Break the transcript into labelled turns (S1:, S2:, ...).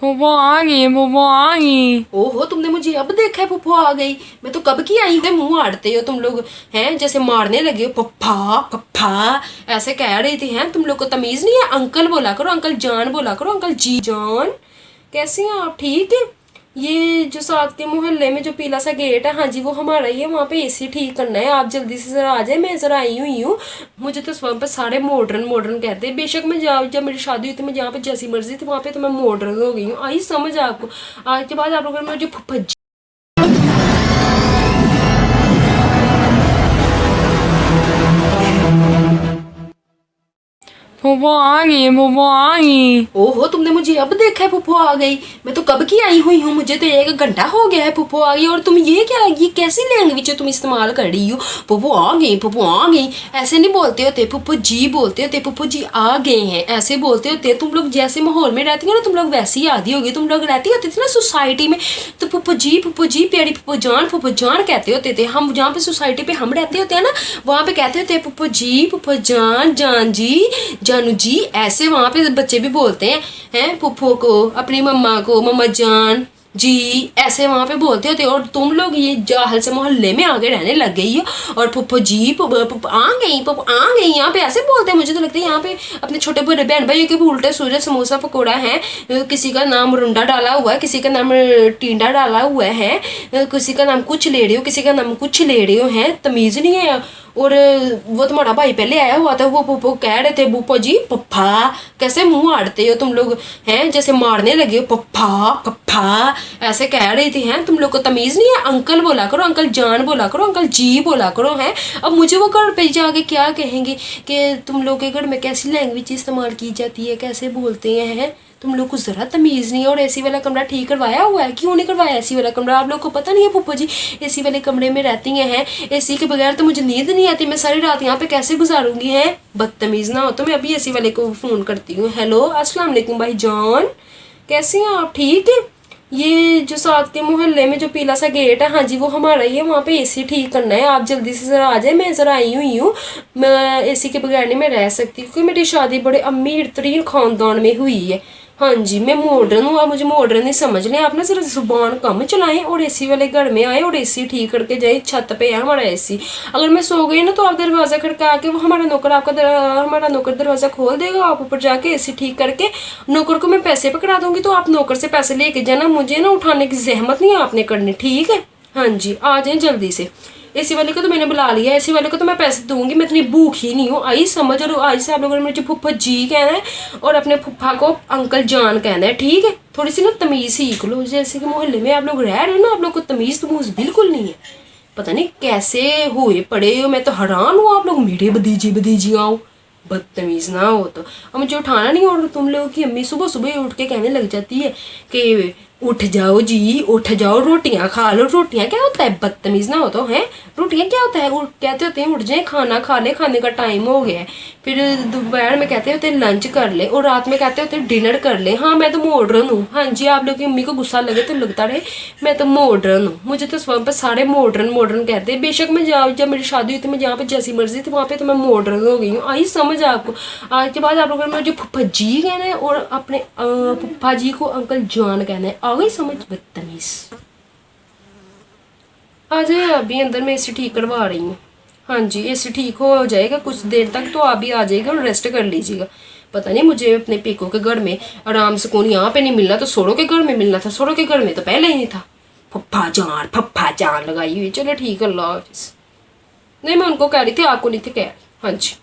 S1: फूफो आ गई, फूफो आ गई।
S2: ओहो, तुमने मुझे अब देखा है? फुफ्फो आ गई? मैं तो कब की आई हूँ। मुंह आड़ते हो तुम लोग हैं, जैसे मारने लगे हो। पप्पा पप्पा ऐसे कह रही थी हैं। तुम लोग को तमीज नहीं है? अंकल बोला करो, अंकल जान बोला करो, अंकल जी जान। कैसी हैं आप? ठीक है। ये जो साथ के मोहल्ले में जो पीला सा गेट है, हाँ जी वो हमारा ही है। वहाँ पे एसी ठीक करना है, आप जल्दी से जरा आ जाए। मैं जरा आई हुई हूँ। मुझे तो वहाँ पर सारे मॉडर्न मॉडर्न कहते हैं। बेशक मैं जब मेरी शादी हुई थी, मैं जहाँ पे जैसी मर्जी थी वहाँ पे तो मैं मॉडर्न हो गई हूँ। आई समझ आपको? आज के बाद आप लोगों ने मुझे फुफ्फा
S1: फूफो आ गई, फूफो आ गई।
S2: ओहो, तुमने मुझे अब देखा है? फुफ्फो आ गई? मैं तो कब की आई हुई हूँ। मुझे तो 1 घंटा हो गया है फुफ्फो आ गई। और तुम ये क्या, ये कैसी लैंग्वेज तुम इस्तेमाल कर रही हो? फुफ्फो आ गई, फुफ्फो आ गई ऐसे नहीं बोलते होते। फुफ्फो जी बोलते होते। फुफ्फो जी आ गए हैं ऐसे बोलते होते। तुम लोग जैसे माहौल में रहती हो ना, तुम लोग वैसे ही आदी होगी। तुम लोग रहती होती थी ना सोसाइटी में, तो फुफ्फो जी प्यारी फुफ्फो जान कहते होते थे। हम जहाँ पे सोसाइटी पे हम रहते होते हैं ना, वहाँ पे कहते होते हैं फुफ्फो जान, जान जी, जानू जी। ऐसे वहाँ पे बच्चे भी बोलते हैं फुफ्फो को, अपनी मम्मा को मम्मा जान जी, ऐसे वहाँ पे बोलते होते। और तुम लोग ये जाहल से मोहल्ले में आगे रहने लग गई हो और फुफ्फो जी फुफ्फो आ गई, फुफ्फो आ गई यहाँ पे ऐसे बोलते हैं। मुझे तो लगता है यहाँ पे अपने छोटे बड़े बहन भाइयों के भी उल्टे सूरज समोसा पकौड़ा है। किसी का नाम रुंडा डाला हुआ है, किसी का नाम टींडा डाला हुआ है, किसी का नाम कुछ ले रहे हो, किसी का नाम कुछ ले रहे हो। हैं तमीज नहीं है। और वो तुम्हारा भाई पहले आया हुआ था, वो पुप्पो कह रहे थे बुप्पो जी पप्पा। कैसे मुंह आड़ते हो तुम लोग हैं, जैसे मारने लगे हो। पप्पा पप्पा ऐसे कह रही थी। हैं तुम लोग को तमीज नहीं है? अंकल बोला करो, अंकल जान बोला करो, अंकल जी बोला करो। हैं अब मुझे वो घर पे जाके क्या कहेंगे कि तुम लोग के घर में कैसी लैंग्वेज इस्तेमाल की जाती है, कैसे बोलते हैं। तुम लोग को जरा तमीज नहीं है। और एसी वाला कमरा ठीक करवाया हुआ है? क्यों नहीं करवाया एसी वाला कमरा? आप लोग को पता नहीं है पुप्पो जी एसी वाले कमरे में रहती हैं? एसी के बगैर तो मुझे नींद नहीं आती। मैं सारी रात यहाँ पे कैसे गुजारूंगी? है बदतमीज ना हो तो मैं अभी एसी वाले को फोन करती हूँ। हेलो अस्सलाम वालेकुम भाई जान, कैसी हैं आप? ठीक है। ये जो साथ के मोहल्ले में जो पीला सा गेट है, हाँ जी वो हमारा ही है। वहाँ पे एसी ठीक करना है, आप जल्दी से जरा आ जाए। मैं जरा आई हुई हूँ। मैं एसी के बगैर नहीं मैं रह सकती, क्योंकि मेरी शादी बड़े अमीर तरीन खानदान में हुई है। हाँ जी मैं मॉडर्न हूँ, आप मुझे मॉडर्न ही समझ लें। आप ना जरा जुबान कम चलाएं और एसी वाले घर में आए और एसी ठीक करके जाए। छत पे है हमारा एसी। अगर मैं सो गई ना तो आप दरवाज़ा खड़का के, वो हमारा नौकर हमारा नौकर दरवाज़ा खोल देगा। आप ऊपर जाके एसी ठीक करके नौकर को मैं पैसे पकड़ा दूंगी, तो आप नौकर से पैसे लेके जाना। मुझे ना उठाने की जहमत नहीं आपने करनी, ठीक है? हाँ जी आ जाए जल्दी से। एसी वाले को तो मैंने बुला लिया, एसी वाले को तो मैं पैसे दूंगी। मैं इतनी भूखी नहीं हूँ, आई समझ। और आज से आप लोगों ने मुझे फुफ्फा जी कहना है और अपने फुफ्फा को अंकल जान कहना है, ठीक है? थोड़ी सी ना तमीज़ सीख लो। जैसे कि मोहल्ले में आप लोग रह रहे हो ना, आप लोग को तमीज़ तमूज़ बिल्कुल नहीं है। पता नहीं कैसे हुए पड़े हो। मैं तो हैरान हूँ, आप लोग मेरे भतीजी आओ। बदतमीज़ ना हो तो। अब मुझे उठाना नहीं। और तुम लोगों की अम्मी सुबह सुबह उठ के कहने लग जाती है कि उठ जाओ जी, उठ जाओ, रोटियां खा लो। रोटियां क्या होता है? बदतमीज ना हो तो। हैं रोटियां क्या होता है? कहते होते हैं उठ जाए, खाना खा ले, खाने का टाइम हो गया है। फिर दोपहर में कहते होते हैं लंच कर ले, और रात में कहते होते हैं डिनर कर ले। हाँ मैं तो मॉडर्न हूँ। हाँ जी आप लोग की अम्मी को गुस्सा लगे तो लगता रहे, मैं तो मॉडर्न हूँ। मुझे तो वहाँ पर सारे मॉडर्न मॉडर्न कहते हैं। बेशक मैं जब मेरी शादी हुई थी, मैं जहाँ पे जैसी मर्जी थी वहाँ पे तो मैं मॉडर्न हो गई हूँ। आई समझ आपको? आज के बाद आप लोगों ने मुझे फुफ्फा जी कहना है और अपने फुफ्फा जी को अंकल जान कहना है। आ गई समझ? बदतमीज। आ जाए अभी अंदर, मैं एसी ठीक करवा रही हूँ। हाँ जी एसी ठीक हो जाएगा कुछ देर तक, तो आप भी आ जाइएगा और रेस्ट कर लीजिएगा। पता नहीं मुझे अपने पेकों के घर में आराम सुकून यहाँ पे नहीं मिलना तो सोड़ों के घर में मिलना था। सोड़ों के घर में तो पहले ही नहीं था। फप्पा जान लगाई हुई। चलो ठीक है, अल्लाह हाफिज़। नहीं मैं उनको कह रही थी, आपको नहीं थी कह रही। हाँ जी।